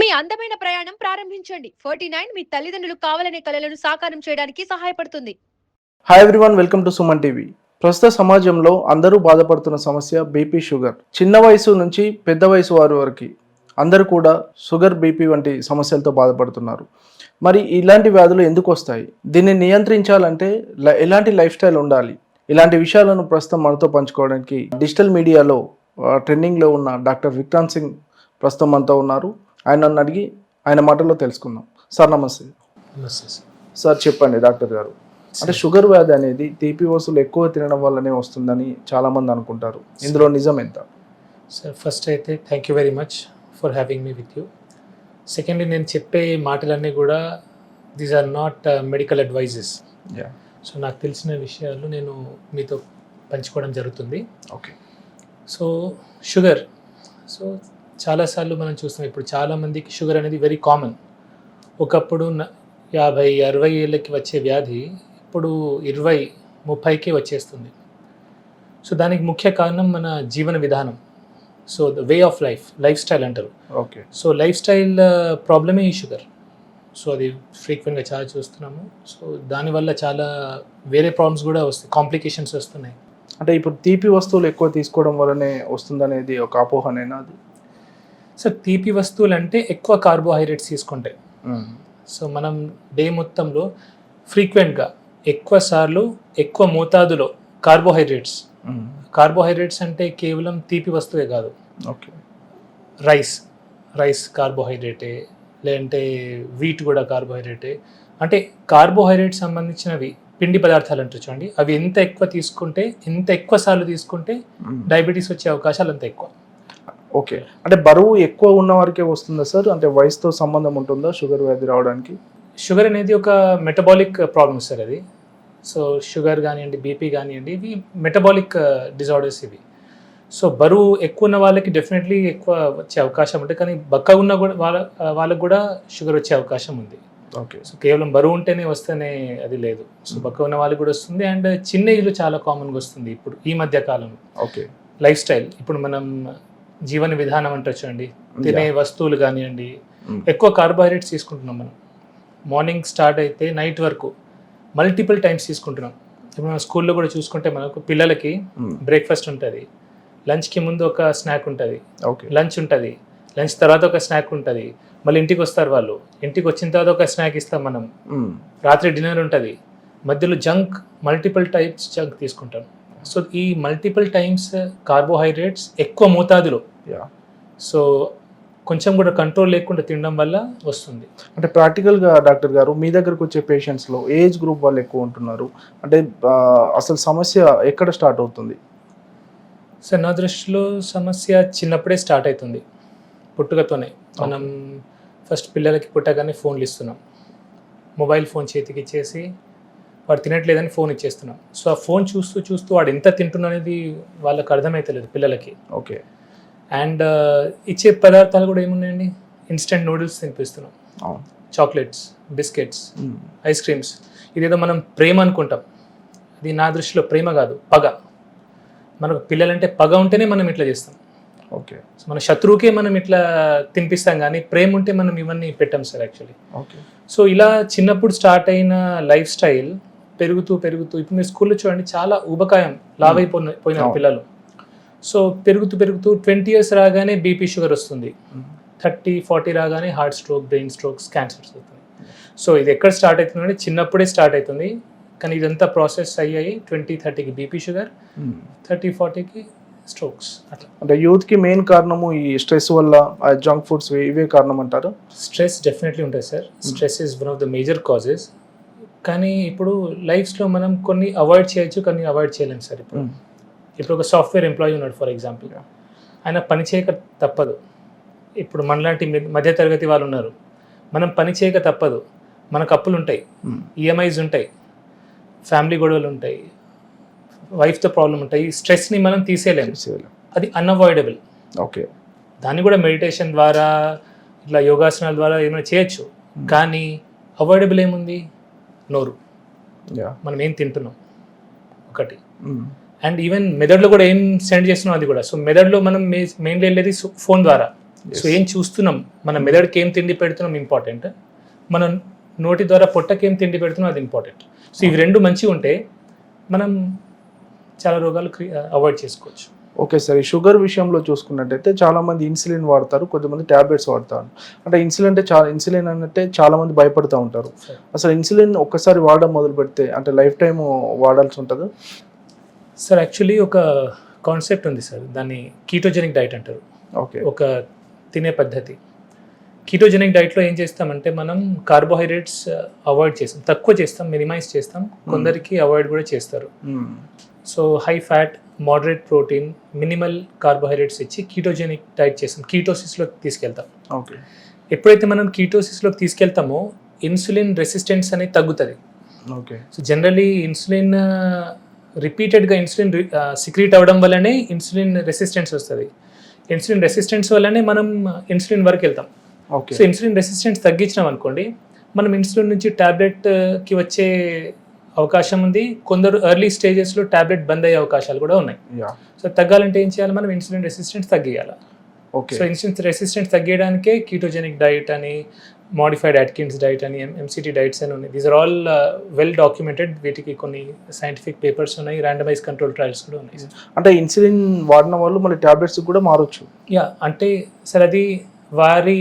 మీ అందమైన ప్రయాణం ప్రారంభించండి. 49 మీ తల్లిదండ్రులు కావాలనే కలలను సాకారం చేయడానికి సహాయపడుతుంది. Hi everyone, welcome to Suman TV. ప్రస్తుత సమాజంలో అందరూ బాధపడుతున్న సమస్య బీపీ, షుగర్. చిన్న వయసు నుంచి పెద్ద వయసు వారి వరకు అందరూ కూడా షుగర్, బీపీ వంటి సమస్యలతో బాధపడుతున్నారు. మరి ఇలాంటి వ్యాధులు ఎందుకు వస్తాయి? దీన్ని నియంత్రించాలంటే ఎలాంటి లైఫ్ స్టైల్ ఉండాలి? ఇలాంటి విషయాలను ప్రస్తుతం మనతో పంచుకోవడానికి డిజిటల్ మీడియాలో ట్రెండింగ్లో ఉన్న డాక్టర్ విక్రాంత్ సింగ్ ప్రస్తుతం మనతో ఉన్నారు. ఆయనను అడిగి ఆయన మాటల్లో తెలుసుకుందాం. సార్ నమస్తే. నమస్తే సార్ చెప్పండి డాక్టర్ గారు, అంటే షుగర్ వ్యాధి అనేది తీపి వస్తువులు ఎక్కువ తినడం వల్లనే వస్తుందని చాలామంది అనుకుంటారు. ఇందులో నిజం ఎంత? సార్ ఫస్ట్ అయితే thank you very much for having me with you. Secondly, నేను చెప్పే మాటలన్నీ కూడా these are not medical advices. So నాకు తెలిసిన విషయాలు నేను మీతో పంచుకోవడం జరుగుతుంది. ఓకే. సో షుగర్, సో చాలాసార్లు మనం చూస్తాం, ఇప్పుడు చాలామందికి షుగర్ అనేది వెరీ కామన్. ఒకప్పుడు 50-60 ఏళ్ళకి వచ్చే వ్యాధి ఇప్పుడు 20-30కే వచ్చేస్తుంది. సో దానికి ముఖ్య కారణం మన జీవన విధానం. So the way of life style అంటారు. ఓకే. సో లైఫ్ స్టైల్ ప్రాబ్లమే ఈ షుగర్. సో అది ఫ్రీక్వెంట్గా చాలా చూస్తున్నాము. సో దానివల్ల చాలా వేరే ప్రాబ్లమ్స్ కూడా వస్తాయి, కాంప్లికేషన్స్ వస్తున్నాయి. అంటే ఇప్పుడు తీపి వస్తువులు ఎక్కువ తీసుకోవడం వల్లనే వస్తుందనేది ఒక అపోహనేనా అది? సో తీపి వస్తువులు అంటే ఎక్కువ కార్బోహైడ్రేట్స్ తీసుకుంటాయి. సో మనం డే మొత్తంలో ఫ్రీక్వెంట్గా ఎక్కువ సార్లు ఎక్కువ మోతాదులో కార్బోహైడ్రేట్స్ అంటే కేవలం తీపి వస్తువే కాదు. ఓకే. రైస్ కార్బోహైడ్రేటే, లేదంటే వీట్ కూడా కార్బోహైడ్రేటే. అంటే కార్బోహైడ్రేట్ సంబంధించినవి పిండి పదార్థాలు అంటారు చూడండి, అవి ఎంత ఎక్కువ సార్లు తీసుకుంటే డయాబెటీస్ వచ్చే అవకాశాలు అంత ఎక్కువ. ఓకే. అంటే బరువు ఎక్కువ ఉన్న వారికే వస్తుందా సార్? అంటే వయసుతో సంబంధం ఉంటుందా షుగర్ వ్యాధి రావడానికి? షుగర్ అనేది ఒక మెటబాలిక్ ప్రాబ్లమ్ సార్ అది. సో షుగర్ కానివ్వండి, బీపీ కానివ్వండి, ఇవి మెటబాలిక్ డిజార్డర్స్ ఇవి. సో బరువు ఎక్కువ ఉన్న వాళ్ళకి డెఫినెట్లీ ఎక్కువ వచ్చే అవకాశం ఉంటుంది, కానీ బక్క ఉన్న కూడా వాళ్ళకు కూడా షుగర్ వచ్చే అవకాశం ఉంది. ఓకే. సో కేవలం బరువు ఉంటేనే వస్తేనే అది లేదు. సో బక్క ఉన్న వాళ్ళకి కూడా వస్తుంది, అండ్ చిన్న ఏజ్లో చాలా కామన్గా వస్తుంది ఇప్పుడు ఈ మధ్య కాలంలో. ఓకే. లైఫ్ స్టైల్, ఇప్పుడు మనం జీవన విధానం అంటే చూడండి, తినే వస్తువులు కానివ్వండి, ఎక్కువ కార్బోహైడ్రేట్స్ తీసుకుంటున్నాం మనం. మార్నింగ్ స్టార్ట్ అయితే నైట్ వరకు మల్టిపుల్ టైమ్స్ తీసుకుంటున్నాం. ఇప్పుడు మనం స్కూల్లో కూడా చూసుకుంటే మనకు పిల్లలకి బ్రేక్ఫాస్ట్ ఉంటుంది, లంచ్కి ముందు ఒక స్నాక్ ఉంటుంది, లంచ్ ఉంటుంది, లంచ్ తర్వాత ఒక స్నాక్ ఉంటుంది, మళ్ళీ ఇంటికి వస్తారు వాళ్ళు, ఇంటికి వచ్చిన తర్వాత ఒక స్నాక్ ఇస్తాం మనం, రాత్రి డిన్నర్ ఉంటుంది, మధ్యలో మల్టిపుల్ టైప్స్ జంక్ తీసుకుంటాం. సో ఈ మల్టిపుల్ టైమ్స్ కార్బోహైడ్రేట్స్ ఎక్కువ మోతాదులో, సో కొంచెం కూడా కంట్రోల్ లేకుండా తినడం వల్ల వస్తుంది. అంటే ప్రాక్టికల్గా డాక్టర్ గారు, మీ దగ్గరకు వచ్చే పేషెంట్స్లో ఏజ్ గ్రూప్ వాళ్ళు ఎక్కువ ఉంటున్నారు, అంటే అసలు సమస్య ఎక్కడ స్టార్ట్ అవుతుంది? సార్ నా దృష్టిలో సమస్య చిన్నప్పుడే స్టార్ట్ అవుతుంది, పుట్టుకతోనే. మనం ఫస్ట్ పిల్లలకి పుట్టగానే ఫోన్లు ఇస్తున్నాం, మొబైల్ ఫోన్ చేతికి ఇచ్చేసి వాడు తినట్లేదని ఫోన్ ఇచ్చేస్తున్నాం. సో ఆ ఫోన్ చూస్తూ వాడు ఎంత తింటున్నా అనేది వాళ్ళకి అర్థమవుతలేదు పిల్లలకి. ఓకే. అండ్ ఇచ్చే పదార్థాలు కూడా ఏమున్నాయండి, ఇన్స్టెంట్ నూడిల్స్ తినిపిస్తున్నాం, చాక్లెట్స్, బిస్కెట్స్, ఐస్ క్రీమ్స్. ఇదేదో మనం ప్రేమ అనుకుంటాం, అది నా దృష్టిలో ప్రేమ కాదు, పగ. మనకు పిల్లలంటే పగ ఉంటేనే మనం ఇట్లా చేస్తాం. ఓకే. సో మన శత్రువుకే మనం ఇట్లా తినిపిస్తాం, కానీ ప్రేమ ఉంటే మనం ఇవన్నీ పెట్టాం సార్ యాక్చువల్లీ. ఓకే. సో ఇలా చిన్నప్పుడు స్టార్ట్ అయిన లైఫ్ స్టైల్ పెరుగుతూ ఇప్పుడు మీరు స్కూల్లో చూడండి, చాలా ఊబకాయం లావైపోయిన పిల్లలు. సో పెరుగుతూ 20 years రాగానే బీపీ, షుగర్ వస్తుంది, 30-40 రాగానే heart stroke, brain strokes, cancers అవుతుంది. సో ఇది ఎక్కడ స్టార్ట్ అవుతుందంటే చిన్నప్పుడే స్టార్ట్ అవుతుంది, కానీ ఇదంతా ప్రాసెస్ అయ్యాయి 20-30కి బీపీ, షుగర్, 30-40కి స్ట్రోక్స్. అట్లా అంటే యూత్కి మెయిన్ కారణము ఈ స్ట్రెస్ వల్ల, జంక్ ఫుడ్స్ ఇవే కారణం అంటారు? స్ట్రెస్ డెఫినెట్లీ ఉంటుంది sir. Stress is one of the major causes. కానీ ఇప్పుడు లైఫ్లో మనం కొన్ని అవాయిడ్ చేయొచ్చు, కొన్ని అవాయిడ్ చేయలేము సార్. ఇప్పుడు ఒక సాఫ్ట్వేర్ ఎంప్లాయీ ఉన్నాడు ఫర్ ఎగ్జాంపుల్, ఆయన పని చేయక తప్పదు. ఇప్పుడు మనలాంటి మధ్యతరగతి వాళ్ళు ఉన్నారు, మనం పని చేయక తప్పదు. మనకు అప్పులు ఉంటాయి, ఈఎంఐస్ ఉంటాయి, ఫ్యామిలీ గొడవలు ఉంటాయి, వైఫ్తో ప్రాబ్లం ఉంటాయి. స్ట్రెస్ని మనం తీసేయలేము, అది అన్అవాయిడబుల్. ఓకే. దాన్ని కూడా మెడిటేషన్ ద్వారా, ఇట్లా యోగాసనాల ద్వారా ఏమైనా చేయొచ్చు, కానీ అవాయిడబుల్ ఏముంది? నోరు, మనం ఏం తింటున్నాం ఒకటి. అండ్ ఈవెన్ మెదడులో కూడా ఏం సెండ్ చేస్తున్నాం అది కూడా. సో మెదడులో మనం మెయిన్లీ వెళ్ళేది ఫోన్ ద్వారా. సో ఏం చూస్తున్నాం, మన మెదడుకి ఏం తిండి పెడుతున్నాం ఇంపార్టెంట్, మనం నోటి ద్వారా పొట్టకి ఏం తిండి పెడుతున్నాం అది ఇంపార్టెంట్. సో ఇవి రెండు మంచిగా ఉంటే మనం చాలా రోగాలు అవాయిడ్ చేసుకోవచ్చు. ఓకే సార్, ఈ షుగర్ విషయంలో చూసుకున్నట్టయితే చాలా మంది ఇన్సులిన్ వాడతారు, కొంతమంది ట్యాబ్లెట్స్ వాడతారు. అంటే ఇన్సులిన్ అంటే చాలా మంది భయపడుతూ ఉంటారు. అసలు ఇన్సులిన్ ఒక్కసారి వాడడం మొదలు పెడితే అంటే లైఫ్ టైం వాడాల్సి ఉంటుంది సార్? యాక్చువల్లీ ఒక కాన్సెప్ట్ ఉంది సార్, దాన్ని కీటోజెనిక్ డైట్ అంటారు. ఓకే, ఒక తినే పద్ధతి. కీటోజెనిక్ డైట్లో ఏం చేస్తామంటే మనం కార్బోహైడ్రేట్స్ అవాయిడ్ చేస్తాం, తక్కువ చేస్తాం, మినిమైజ్ చేస్తాం, కొందరికి అవాయిడ్ కూడా చేస్తారు. So high fat, moderate protein, minimal carbohydrates ఇచ్చి కీటోజెనిక్ డైట్ చేస్తాం, కీటోసిస్లోకి తీసుకెళ్తాం. ఓకే, ఎప్పుడైతే మనం కీటోసిస్లోకి తీసుకెళ్తామో ఇన్సులిన్ రెసిస్టెన్స్ అనేది తగ్గుతుంది. ఓకే, సో జనరలీ ఇన్సులిన్ రిపీటెడ్గా ఇన్సులిన్ సిక్రీట్ అవ్వడం వల్లనే ఇన్సులిన్ రెసిస్టెన్స్ వస్తుంది. ఇన్సులిన్ రెసిస్టెన్స్ వల్లనే మనం ఇన్సులిన్ వరకు వెళ్తాం. ఓకే. సో ఇన్సులిన్ రెసిస్టెన్స్ తగ్గించినాం అనుకోండి, మనం ఇన్సులిన్ నుంచి ట్యాబ్లెట్కి వచ్చే అవకాశం ఉంది. కొందరు ఎర్లీ స్టేజెస్లో ట్యాబ్లెట్ బంద్ అయ్యే అవకాశాలు కూడా ఉన్నాయి. సో తగ్గాలంటే ఏం చేయాలి, మనం ఇన్సులిన్ రెసిస్టెన్స్ తగ్గియాలి. ఓకే. సో ఇన్సులిన్ రెసిస్టెన్స్ తగ్గించడానికే కీటోజెనిక్ డైట్ అని, మోడిఫైడ్ అట్కిన్స్ డైట్ అని, ఎంసిటీ డైట్స్ అని ఉన్నాయి. These are all well documented. వీటికి కొన్ని సైంటిఫిక్ పేపర్స్ ఉన్నాయి, ర్యాండమైజ్ కంట్రోల్ ట్రయల్స్ కూడా ఉన్నాయి. అంటే ఇన్సులిన్ వాడిన వాళ్ళు మళ్ళీ ట్యాబ్లెట్స్ కూడా మారొచ్చు. యా, అంటే సార్ అది వారి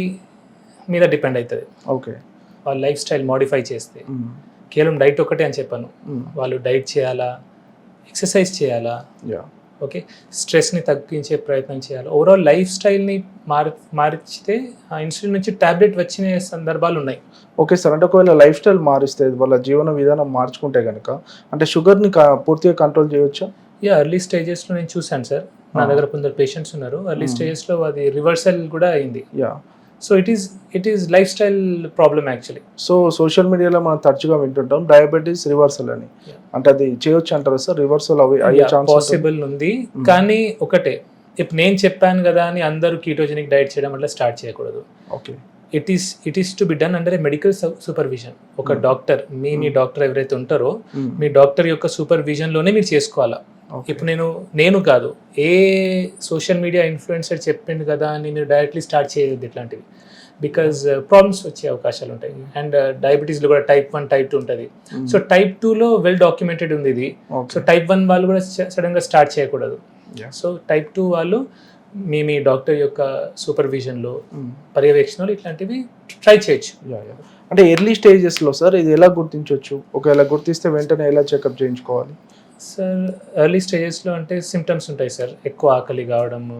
మీద డిపెండ్ అవుతుంది. ఓకే, వాళ్ళ లైఫ్ స్టైల్ మోడిఫై చేస్తే. కేవలం డైట్ ఒకటే అని చెప్పాను, వాళ్ళు డైట్ చేయాలా, ఎక్సర్సైజ్ చేయాలా, ఓకే, స్ట్రెస్ని తగ్గించే ప్రయత్నం చేయాలి, ఓవరాల్ లైఫ్ స్టైల్ని మార్చితే ఆ ఇన్సులిన్ నుంచి ట్యాబ్లెట్ వచ్చిన సందర్భాలు ఉన్నాయి. ఓకే సార్, అంటే ఒకవేళ లైఫ్ స్టైల్ మారిస్తే, వాళ్ళ జీవన విధానం మార్చుకుంటే కనుక అంటే షుగర్ని పూర్తిగా కంట్రోల్ చేయవచ్చా? యా, ఎర్లీ స్టేజెస్లో నేను చూశాను సార్, నా దగ్గర కొందరు పేషెంట్స్ ఉన్నారు, ఎర్లీ స్టేజెస్లో అది రివర్సల్ కూడా అయింది. Yeah, so it is life style problem actually. So social మీడియాలో మనం తరచుగా వింటుంటాం డయాబెటీస్ రివర్సల్ అని, అంటే అది చేయొచ్చు అంటారా సార్? రివర్సల్ అయ్యే ఛాన్స్ పాసిబుల్ ఉంది, కానీ ఒకటే, ఇప్పుడు నేను చెప్పాను కదా అని అందరూ కీటోజెనిక్ డైట్ చేయడం వల్ల స్టార్ట్ చేయకూడదు. Okay, it is to be done under A medical supervision. ఒక డాక్టర్, మీ డాక్టర్ ఎవరైతే ఉంటారో మీ డాక్టర్ యొక్క సూపర్విజన్లోనే మీరు చేసుకోవాలా. ఇప్పుడు నేను కాదు, ఏ సోషల్ మీడియా ఇన్ఫ్లుయెన్సర్ చెప్పింది కదా అని మీరు డైరెక్ట్లీ స్టార్ట్ చేయొద్దు ఇట్లాంటివి, బికాజ్ ప్రాబ్లమ్స్ వచ్చే అవకాశాలు ఉంటాయి. అండ్ డయాబెటీస్లో కూడా టైప్ 1, టైప్ 2 ఉంటుంది. సో టైప్ 2లో వెల్ డాక్యుమెంటెడ్ ఉంది ఇది. సో టైప్ 1 వాళ్ళు కూడా సడన్గా స్టార్ట్ చేయకూడదు. సో టైప్ 2 వాళ్ళు మీ డాక్టర్ యొక్క సూపర్విజన్లో, పర్యవేక్షణలో ఇట్లాంటివి ట్రై చేయొచ్చు. అంటే ఎర్లీ స్టేజెస్లో సార్ ఇది ఎలా గుర్తించవచ్చు? ఒకవేళ గుర్తిస్తే వెంటనే ఎలా చెకప్ చేయించుకోవాలి? సార్ ఎర్లీ స్టేజెస్లో అంటే సిమ్టమ్స్ ఉంటాయి సార్, ఎక్కువ ఆకలి కావడము,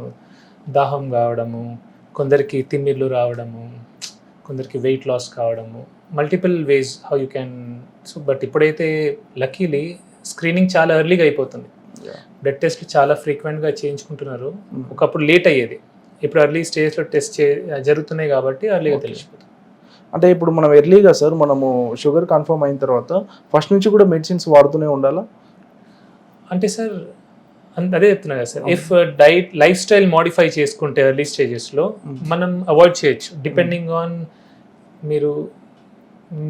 దాహం కావడము, కొందరికి తిమ్మిర్లు రావడము, కొందరికి వెయిట్ లాస్ కావడము, multiple ways how you can. So but ఇప్పుడైతే లక్కీలీ స్క్రీనింగ్ చాలా ఎర్లీగా అయిపోతుంది, బ్లడ్ టెస్ట్లు చాలా ఫ్రీక్వెంట్గా చేయించుకుంటున్నారు. ఒకప్పుడు లేట్ అయ్యేది, ఇప్పుడు ఎర్లీ స్టేజ్లో టెస్ట్ జరుగుతున్నాయి కాబట్టి ఎర్లీగా తెలిసిపోతుంది. అంటే ఇప్పుడు మనం ఎర్లీగా సార్ మనము షుగర్ కన్ఫర్మ్ అయిన తర్వాత ఫస్ట్ నుంచి కూడా మెడిసిన్స్ వాడుతూనే ఉండాలా? అంటే సార్ అదే చెప్తున్నా కదా sir, if diet life style modify చేసుకుంటే ఎర్లీ స్టేజెస్లో మనం అవాయిడ్ చేయొచ్చు, డిపెండింగ్ ఆన్ మీరు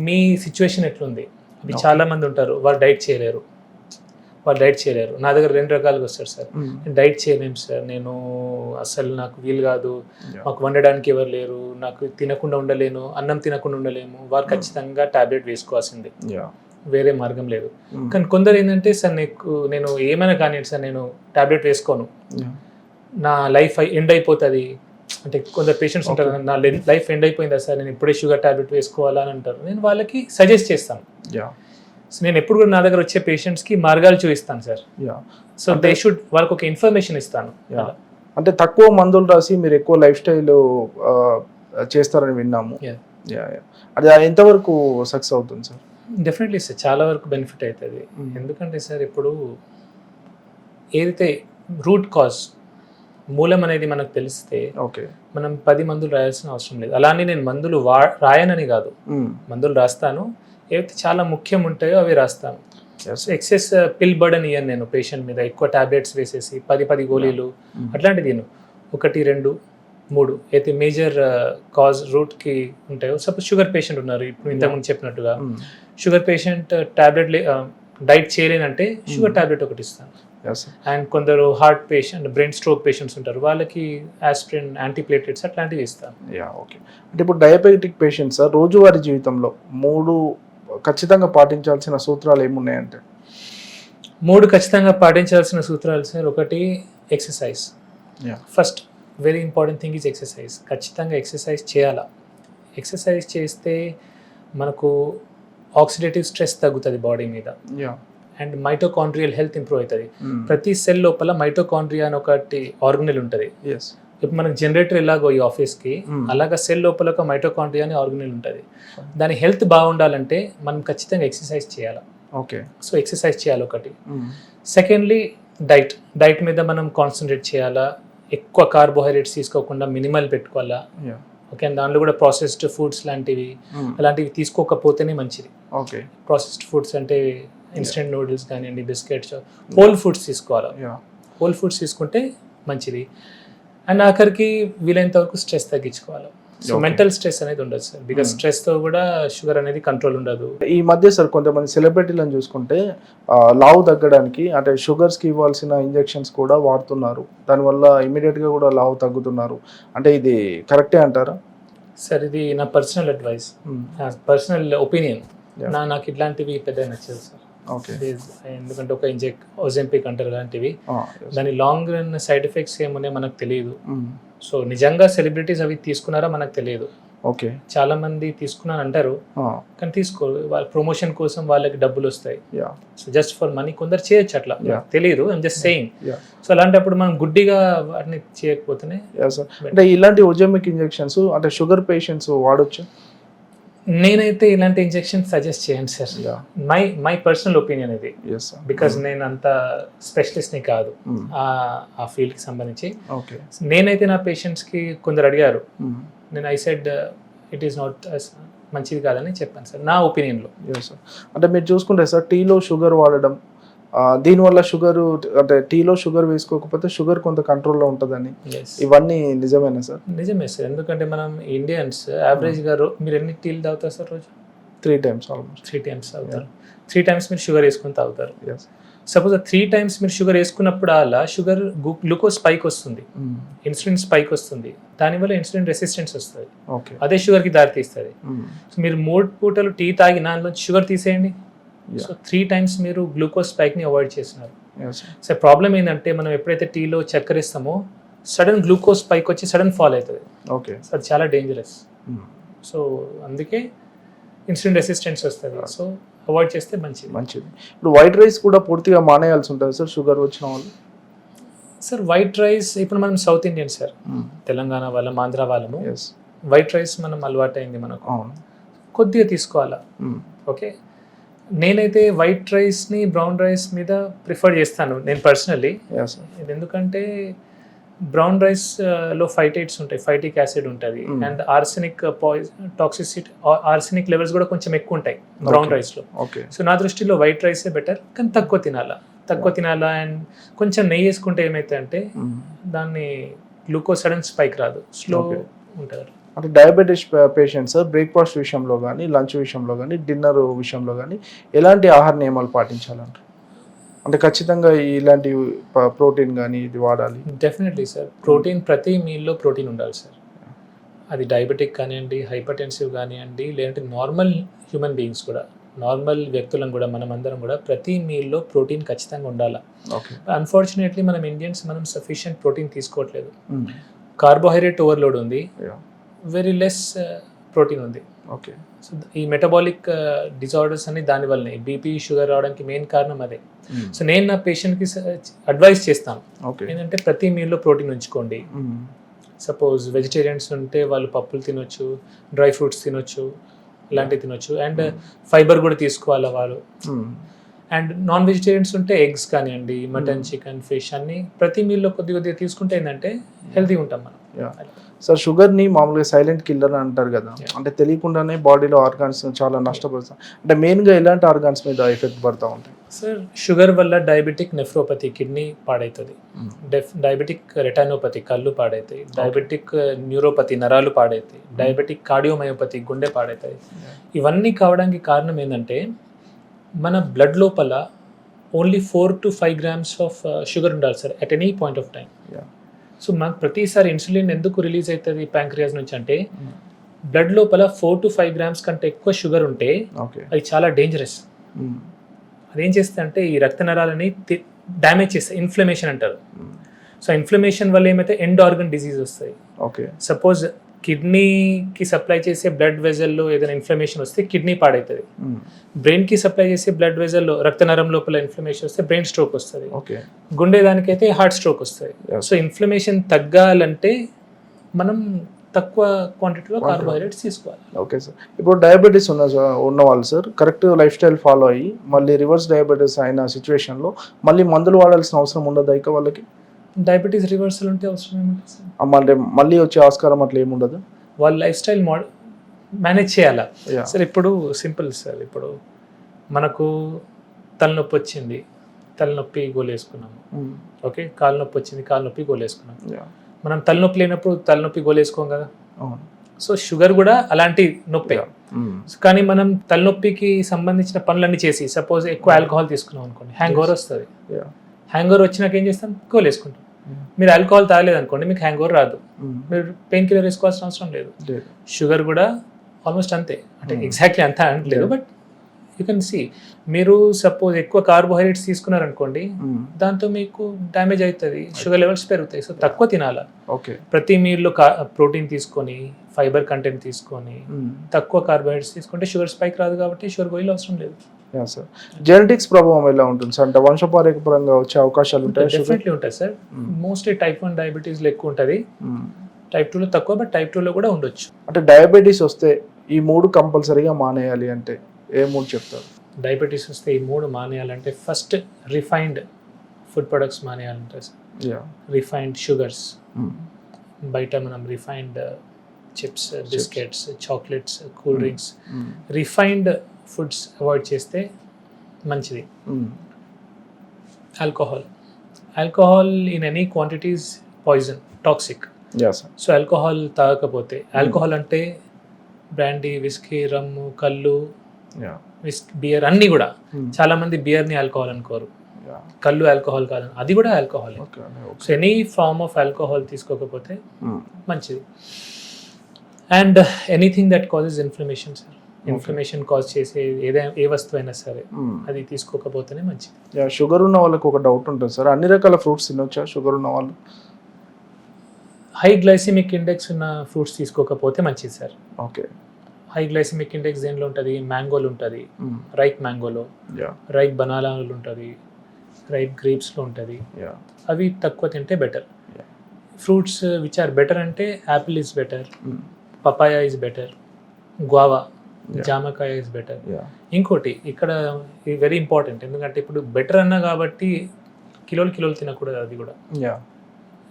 మీ సిచ్యువేషన్ ఎట్లుంది. అది చాలా మంది ఉంటారు వాళ్ళు డైట్ చేయలేరు. నా దగ్గర 2 రకాలుగా వస్తారు సార్, నేను డైట్ చేయలేము సార్, నేను అసలు నాకు వీలు కాదు, మాకు వండడానికి ఎవరు లేరు, నాకు తినకుండా ఉండలేను, అన్నం తినకుండా ఉండలేము, వారు ఖచ్చితంగా టాబ్లెట్ వేసుకోవాల్సిందే, వేరే మార్గం లేదు. కానీ కొందరు ఏంటంటే సార్ నేను ఏమైనా కానీ సార్ నేను టాబ్లెట్ వేసుకోను, నా లైఫ్ ఎండ్ అయిపోతుంది అంటే కొందరు పేషెంట్స్ ఉంటారు, నా లైఫ్ ఎండ్ అయిపోయిందా సార్, నేను ఇప్పుడే షుగర్ టాబ్లెట్ వేసుకోవాలా అని అంటారు. నేను వాళ్ళకి సజెస్ట్ చేస్తాను. సో నేను ఎప్పుడు కూడా నా దగ్గర వచ్చే పేషెంట్స్కి మార్గాలు చూపిస్తాను సార్. సో దే షుడ్, వాళ్ళకి ఒక ఇన్ఫర్మేషన్ ఇస్తాను. అంటే తక్కువ మందులు రాసి మీరు ఎక్కువ లైఫ్ స్టైల్ చేస్తారని విన్నాము. అది ఎంతవరకు సక్సెస్ అవుతుంది సార్? డెఫినెట్లీ సార్, చాలా వరకు బెనిఫిట్ అవుతుంది. ఎందుకంటే సార్ ఇప్పుడు ఏదైతే రూట్ కాజ్, మూలం అనేది మనకు తెలిస్తే ఓకే, మనం 10 మందులు రాయాల్సిన అవసరం లేదు. అలానే నేను మందులు రాయనని కాదు, మందులు రాస్తాను, ఏవైతే చాలా ముఖ్యం ఉంటాయో అవి రాస్తాను. ఎక్సెస్ పిల్ బర్డన్ ఇయ్యను నేను పేషెంట్ మీద, ఎక్కువ టాబ్లెట్స్ వేసేసి 10 గోళీలు అట్లాంటిది నేను 1, 2, 3 అయితే మేజర్ కాజ్ రూట్కి ఉంటాయో. సపోజ్ షుగర్ పేషెంట్ ఉన్నారు, ఇప్పుడు ఇంతకుముందు చెప్పినట్టుగా షుగర్ పేషెంట్ టాబ్లెట్ డైట్ చేయలేనంటే షుగర్ టాబ్లెట్ ఒకటి ఇస్తాను. Yes sir. అండ్ కొందరు heart patient, brain stroke patients ఉంటారు, వాళ్ళకి ఆస్పిరిన్, యాంటీప్లేటెట్స్ అట్లాంటివి ఇస్తాం. Yeah okay. అంటే ఇప్పుడు డయాబెటిక్ పేషెంట్స్ రోజువారీ జీవితంలో 3 ఖచ్చితంగా పాటించాల్సిన సూత్రాలు ఏమున్నాయంటే? 3 ఖచ్చితంగా పాటించాల్సిన సూత్రాలు సార్. ఒకటి exercise. Yeah first very important thing is exercise. ఖచ్చితంగా ఎక్సర్సైజ్ చేయాలా. ఎక్సర్సైజ్ చేస్తే మనకు ఆక్సిడేటివ్ స్ట్రెస్ తగ్గుతుంది బాడీ మీద, yeah and mitochondrial health improve అవుతుంది. ప్రతి సెల్ లోపల మైటోకాండ్రియా అని ఒకటి ఆర్గనెల్ ఉంటుంది. ఎస్ ఇప్పుడు మనకు జనరేటర్ ఎలాగో ఈ ఆఫీస్కి, అలాగా సెల్ లోపల ఒక మైటోకాండ్రియా అని ఆర్గనెల్ ఉంటుంది. దాని హెల్త్ బాగుండాలంటే మనం ఖచ్చితంగా ఎక్సర్సైజ్ చేయాలి. ఓకే. సో ఎక్సర్సైజ్ చేయాలి ఒకటి. సెకండ్లీ డైట్ మీద మనం కాన్సన్ట్రేట్ చేయాలా. ఎక్కువ కార్బోహైడ్రేట్స్ తీసుకోకుండా మినిమల్ పెట్టుకోవాలా. యా ఓకే, అండ్ దాంట్లో కూడా ప్రాసెస్డ్ ఫుడ్స్ లాంటివి అలాంటివి తీసుకోకపోతేనే మంచిది. ఓకే. ప్రాసెస్డ్ ఫుడ్స్ అంటే ఇన్స్టెంట్ నూడిల్స్ కానివ్వండి, బిస్కెట్స్, హోల్ ఫుడ్స్ తీసుకోవాలి. యా హోల్ ఫుడ్స్ తీసుకుంటే మంచిది. అండ్ ఆఖరికి వీలైనంత వరకు స్ట్రెస్ తగ్గించుకోవాలి. So Okay. మెంటల్ స్ట్రెస్ అనేది ఉండదు సార్, బికాస్ స్ట్రెస్తో కూడా షుగర్ అనేది కంట్రోల్ ఉండదు. ఈ మధ్య సార్ కొంతమంది సెలబ్రిటీలను చూసుకుంటే లావు తగ్గడానికి అంటే షుగర్స్కి ఇవ్వాల్సిన ఇంజెక్షన్స్ కూడా వాడుతున్నారు. దానివల్ల ఇమీడియట్గా కూడా లావు తగ్గుతున్నారు. అంటే ఇది కరెక్టే అంటారా? సార్ ఇది నా పర్సనల్ అడ్వైస్, నా పర్సనల్ ఒపీనియన్. Yeah. నాకు ఇట్లాంటివి పెద్ద నచ్చదు సార్. ఓకే. ఎందుకంటే ఒక ఓజెంపిక్ అంటారు అలాంటివి, దాని లాంగ్ రన్ సైడ్ ఎఫెక్ట్స్ ఏమున్నాయో మనకు తెలియదు. సో నిజంగా సెలబ్రిటీస్ అవి తీసుకున్నారా మనకు తెలియదు. ఓకే. చాలా మంది తీసుకున్నాను అంటారు, కానీ తీసుకోరు. వాళ్ళ ప్రమోషన్ కోసం వాళ్ళకి డబ్బులు వస్తాయి. Yeah so just for money కొందరు చేయొచ్చు, అట్లా Yeah. తెలియదు. I'm just saying. Yeah so అలాంటప్పుడు మనం గుడ్డిగా వాటిని చేయకపోతేనే. Yeah sir. అంటే ఇలాంటి ఓజెమిక్ ఇంజెక్షన్స్ అంటే షుగర్ పేషెంట్స్ వాడొచ్చు? నేనైతే ఇలాంటి ఇంజెక్షన్ సజెస్ట్ చేయండి sir. Yeah my personal opinion ఇది, ఎస్ సార్. బికాజ్ నేను అంత స్పెషలిస్ట్ని కాదు ఆ ఫీల్డ్కి సంబంధించి. ఓకే. నేనైతే నా పేషెంట్స్కి కొందరు అడిగారు, నేను I said it is not మంచిది కాదని చెప్పాను సార్, నా ఒపీనియన్లో. Yes sir. అంటే మీరు చూసుకుంటే సార్ టీలో షుగర్ వాడడం, దీనివల్ల షుగర్ అంటే టీలో షుగర్ వేసుకోకపోతే షుగర్ కొంత కంట్రోల్లో ఉంటుందని, ఇవన్నీ నిజమేనా సార్? నిజమే సార్, ఎందుకంటే మనం ఇండియన్స్ యావరేజ్గా మీరు ఎన్ని టీలు తాగుతారు సార్ రోజు? 3 times ఆల్మోస్ట్. 3 times తాగుతారు. 3 times మీరు షుగర్ వేసుకొని తాగుతారు. ఎస్. సపోజ్ 3 times మీరు షుగర్ వేసుకున్నప్పుడు అలా షుగర్ గ్లూకోజ్ స్పైక్ వస్తుంది, ఇన్సులిన్ స్పైక్ వస్తుంది, దానివల్ల ఇన్సులిన్ రెసిస్టెన్స్ వస్తుంది, ఓకే. అదే షుగర్కి దారి తీస్తుంది. సో మీరు 3 పూటలు టీ తాగి దానిలో షుగర్ తీసేయండి. సో 3 times మీరు గ్లూకోజ్ స్పైక్ని అవాయిడ్ చేస్తున్నారు. సో ప్రాబ్లం ఏంటంటే మనం ఎప్పుడైతే టీలో చక్కెర ఇస్తామో సడన్ గ్లూకోజ్ స్పైక్ వచ్చి సడన్ ఫాల్ అవుతుంది. ఓకే. సో అది చాలా డేంజరస్. సో అందుకే ఇన్సులిన్ రెసిస్టెన్స్ వస్తుంది. సో అవాయిడ్ చేస్తే మంచిది. మంచిది. ఇప్పుడు వైట్ రైస్ కూడా పూర్తిగా మానేయాల్సి ఉంటుంది సార్ షుగర్ వచ్చిన వాళ్ళు? సార్ వైట్ రైస్ ఇప్పుడు మనం సౌత్ ఇండియన్ సార్, తెలంగాణ వాళ్ళం, ఆంధ్ర వాళ్ళము, ఎస్. వైట్ రైస్ మనం అలవాటైంది మనకు, అవును. కొద్దిగా తీసుకోవాలా. ఓకే, నేనైతే వైట్ రైస్ని బ్రౌన్ రైస్ మీద ప్రిఫర్ చేస్తాను నేను పర్సనల్లీ. Yes sir. ఇది ఎందుకంటే బ్రౌన్ రైస్ లో ఫైటేట్స్ ఉంటాయి, ఫైటిక్ యాసిడ్ ఉంటుంది, and arsenic toxicity, arsenic levels కూడా కొంచెం ఎక్కువ ఉంటాయి బ్రౌన్ రైస్లో. ఓకే. సో నా దృష్టిలో వైట్ రైసే బెటర్, కానీ తక్కువ తినాలా. అండ్ కొంచెం నెయ్యి వేసుకుంటే ఏమవుతుందంటే దాన్ని గ్లూకోజ్ సడన్ స్పైక్ రాదు, స్లో ఉంటుంది. అంటే డయాబెటీస్ పేషెంట్స్ బ్రేక్ఫాస్ట్ విషయంలో కానీ, లంచ్ విషయంలో కానీ, డిన్నర్ విషయంలో కానీ ఎలాంటి ఆహార నియమాలు పాటించాలంటారు? అంటే ఖచ్చితంగా ఇలాంటి ప్రోటీన్ కానీ ఇది వాడాలి? డెఫినెట్లీ సార్, ప్రోటీన్ ప్రతి మీల్లో ప్రోటీన్ ఉండాలి సార్. అది డయాబెటిక్ కానివ్వండి, హైపర్టెన్సివ్ కానివ్వండి, లేదంటే నార్మల్ హ్యూమన్ బీయింగ్స్ కూడా, నార్మల్ వ్యక్తులను కూడా, మనం అందరం కూడా ప్రతి మీల్లో ప్రోటీన్ ఖచ్చితంగా ఉండాలి. ఓకే. అన్ఫార్చునేట్లీ మనం ఇండియన్స్ సఫిషియంట్ ప్రోటీన్ తీసుకోవట్లేదు. కార్బోహైడ్రేట్ ఓవర్లోడ్ ఉంది, వెరీ లెస్ ప్రోటీన్ ఉంది. ఓకే. సో ఈ మెటబాలిక్ డిజార్డర్స్ అని దానివల్లనే, బీపీ, షుగర్ రావడానికి మెయిన్ కారణం అదే. సో నేను నా పేషెంట్కి అడ్వైస్ చేస్తాను ఏంటంటే ప్రతి మీల్లో ప్రోటీన్ ఉంచుకోండి. సపోజ్ వెజిటేరియన్స్ ఉంటే వాళ్ళు పప్పులు తినొచ్చు, డ్రై ఫ్రూట్స్ తినొచ్చు, ఇలాంటివి తినొచ్చు, అండ్ ఫైబర్ కూడా తీసుకోవాలి వాళ్ళు. అండ్ నాన్ వెజిటేరియన్స్ ఉంటే ఎగ్స్ కానివ్వండి, మటన్, చికెన్, ఫిష్ అన్ని ప్రతి మీల్లో కొద్దిగా తీసుకుంటే ఏంటంటే హెల్తీ ఉంటాం మనం. సార్ షుగర్ని మామూలుగా సైలెంట్ కిల్లర్ అంటారు కదా, అంటే తెలియకుండానే బాడీలో ఆర్గాన్స్ చాలా నష్టపరుస్తాం. అంటే మెయిన్గా ఎలాంటి ఆర్గాన్స్ మీద ఎఫెక్ట్ పడుతూ ఉంటాయి సార్? షుగర్ వల్ల డయాబెటిక్ నెఫ్రోపతి, కిడ్నీ పాడవుతుంది, డయాబెటిక్ రెటానోపతి, కళ్ళు పాడవుతాయి, డయాబెటిక్ న్యూరోపతి, నరాలు పాడవుతాయి, డయాబెటిక్ కార్డియోమయోపతి, గుండె పాడవుతాయి. ఇవన్నీ కావడానికి కారణం ఏంటంటే మన బ్లడ్ లోపల only 4 to 5 grams of sugar ఉండాలి sir at any point of time. Yeah. So మనకు ప్రతిసారి ఇన్సులిన్ ఎందుకు రిలీజ్ అవుతుంది ప్యాంక్రియాస్ నుంచి అంటే బ్లడ్ లోపల 4 to 5 grams కంటే ఎక్కువ షుగర్ ఉంటే ఓకే. అది చాలా డేంజరస్. అదేం చేస్తే అంటే ఈ రక్త నరాలని డ్యామేజ్ చేస్తాయి, ఇన్ఫ్లమేషన్ అంటారు. సో ఇన్ఫ్లమేషన్ వల్ల ఏమైతే ఎండ్ ఆర్గన్ డిసీజ్ వస్తాయి. ఓకే. సపోజ్ కిడ్నీకి సప్లై చేసే బ్లడ్ వెజల్లో ఏదైనా ఇన్ఫ్లమేషన్ వస్తే కిడ్నీ పాడవుతుంది. బ్రెయిన్కి సప్లై చేసే బ్లడ్ వెజల్లో రక్తనరం లోపల ఇన్ఫ్లమేషన్ వస్తే బ్రెయిన్ స్ట్రోక్ వస్తుంది. ఓకే. గుండె దానికైతే హార్ట్ స్ట్రోక్ వస్తుంది. Yes. సో ఇన్ఫ్లమేషన్ తగ్గాలంటే మనం తక్కువ క్వాంటిటీలో కార్బోహైడ్రేట్స్ తీసుకోవాలి. Okay sir. ఇప్పుడు డయాబెటీస్ ఉన్న వాళ్ళు sir correct life style follow అయ్యి మళ్ళీ రివర్స్ డయాబెటీస్ అయిన సిచ్యువేషన్లో మళ్ళీ మందులు వాడాల్సిన అవసరం ఉండదు ఇక వాళ్ళకి? డయాబెటీస్ రివర్సల్ ఉంటే అవసరం ఏముంటుంది సార్? మళ్ళీ వచ్చే ఆస్కారం అట్లా ఏముండదు? వాళ్ళ లైఫ్ స్టైల్ మేనేజ్ చేయాలా Yeah. సార్? ఇప్పుడు సింపుల్ సార్, ఇప్పుడు మనకు తలనొప్పి వచ్చింది, తలనొప్పి గోలేసుకున్నాము. ఓకే, కాలు నొప్పి వచ్చింది, కాలు నొప్పి గోలేసుకున్నాం. Yeah. మనం తలనొప్పి లేనప్పుడు తలనొప్పి గోలేసుకోం కదా. అవును. సో షుగర్ కూడా అలాంటి నొప్పి. Yeah. కానీ మనం తలనొప్పికి సంబంధించిన పనులన్నీ చేసి సపోజ్ ఎక్కువ ఆల్కహాల్ తీసుకున్నాం అనుకోండి, హ్యాంగ్ ఓవర్ వస్తుంది. Yeah. హ్యాంగ్ ఓవర్ వచ్చినాక ఏం చేస్తాం? గోలేసుకుంటాం. మీరు ఆల్కహాల్ తాగలేదు అనుకోండి, మీకు హ్యాంగ్ ఓవర్ రాదు, మీరు పెయిన్ కిల్లర్ వేసుకోవాల్సిన అవసరం లేదు. లేదు. షుగర్ కూడా ఆల్మోస్ట్ అంతే, అంటే ఎగ్జాక్ట్లీ అంతా అనట్లేదు, Yeah. But you can see. మీరు సపోజ్ ఎక్కువ కార్బోహైడ్రేట్స్ తీసుకున్నారనుకోండి, దాంతో మీకు డ్యామేజ్ అవుతుంది, షుగర్ లెవెల్స్ పెరుగుతాయి. సో తక్కువ తినాలా. ఓకే. ప్రతి మీల్లో ప్రోటీన్ తీసుకొని, ఫైబర్ కంటెంట్ తీసుకొని, తక్కువ కార్బోహైడ్రేట్స్ తీసుకుంటే షుగర్ స్పైక్ రాదు, కాబట్టి షుగర్ గోళీలు అవసరం లేదు. సార్ జెనెటిక్స్ ప్రభావం ఎలా ఉంటుంది సార్? అంటే వంశపారంపర్యంగా వచ్చే అవకాశాలు ఉంటాయి? డెఫినెట్లీ ఉంటుంది సార్. మోస్ట్లీ టైప్ 1 డయాబెటీస్లో ఎక్కువ ఉంటుంది, టైప్ 2లో తక్కువ, బట్ టైప్ 2లో కూడా ఉండొచ్చు. అంటే డయాబెటీస్ వస్తే ఈ 3 కంపల్సరీగా మానేయాలి అంటే ఏ 3 చెప్తారు? డయాబెటీస్ వస్తే ఈ 3 మానేయాలంటే ఫస్ట్ రిఫైన్డ్ ఫుడ్ ప్రొడక్ట్స్ మానేయాలంటే సార్. Yeah. రిఫైన్డ్ షుగర్స్, బయట మనం refined chips, biscuits, chocolates, cool drinks, refined foods avoid చేస్తే మంచిది. Alcohol in any quantities poison, toxic. Yeah, sir. So alcohol తాగకపోతే, ఆల్కహాల్ అంటే బ్రాండీ, విస్కీ, రమ్ము, కళ్ళు, Yeah. Beer అన్నీ కూడా. చాలా మంది బియర్ని ఆల్కహాల్ అనుకోరు, Yeah. కళ్ళు ఆల్కహాల్ కాదు, అది కూడా alcohol. Okay. So any form of alcohol తీసుకోకపోతే మంచిది. And anything that causes inflammation sir, inflammation cause చేసే ఏ వస్తువు అయినా సరే అది తీసుకోకపోతేనే మంచిది. షుగర్ ఉన్న వాళ్ళకి ఒక డౌట్ ఉంటుంది సార్, అన్ని రకాల ఫ్రూట్స్ తినొచ్చా షుగర్ ఉన్న వాళ్ళు? హై గ్లైసిమిక్ ఇండెక్స్ ఉన్న ఫ్రూట్స్ తీసుకోకపోతే మంచిది sir. Okay. High glycemic index దేనిలో ఉంటుంది? మ్యాంగోలో ఉంటుంది, రైప్ మ్యాంగోలో, Yeah. రైప్ బనానాలో ఉంటుంది, రైప్ గ్రేప్స్లో ఉంటుంది. Yeah. అవి తక్కువ తింటే better. Yeah. Fruits which are better అంటే apple is better, papaya is better, guava, జామకాయ ఈజ్ బెటర్. Yeah. ఇంకోటి ఇక్కడ వెరీ ఇంపార్టెంట్, ఎందుకంటే ఇప్పుడు బెటర్ అన్నా కాబట్టి కిలోలు తినకూడదు అది కూడా. Yeah.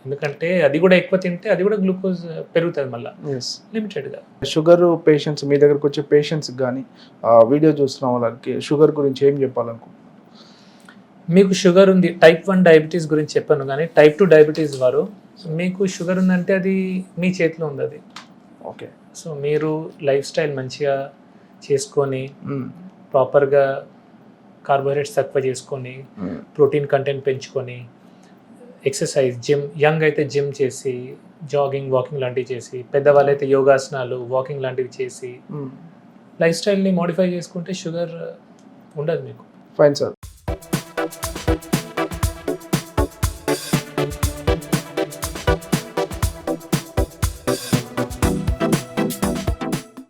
ఎందుకంటే అది కూడా ఎక్కువ తింటే అది కూడా గ్లూకోజ్ పెరుగుతుంది మళ్ళీ Yes. లిమిటెడ్గా. షుగర్ పేషెంట్స్ మీ దగ్గరకు వచ్చే పేషెంట్స్ కానీ వీడియో చూస్తున్న వాళ్ళకి షుగర్ గురించి ఏం చెప్పాలనుకుంటున్నారు? మీకు షుగర్ ఉంది, టైప్ 1 డయాబెటీస్ గురించి చెప్పాను, కానీ టైప్ 2 డయాబెటీస్ వారు మీకు షుగర్ ఉందంటే అది మీ చేతిలో ఉంది అది. ఓకే. సో మీరు లైఫ్ స్టైల్ మంచిగా చేసుకొని, ప్రాపర్గా కార్బోహైడ్రేట్స్ తక్కువ చేసుకొని, ప్రోటీన్ కంటెంట్ పెంచుకొని, ఎక్సర్సైజ్, జిమ్, యంగ్ అయితే జిమ్ చేసి, జాగింగ్, వాకింగ్ లాంటివి చేసి, పెద్దవాళ్ళు అయితే యోగాసనాలు, వాకింగ్ లాంటివి చేసి లైఫ్ స్టైల్ని మోడిఫై చేసుకుంటే షుగర్ ఉండదు మీకు. Fine sir.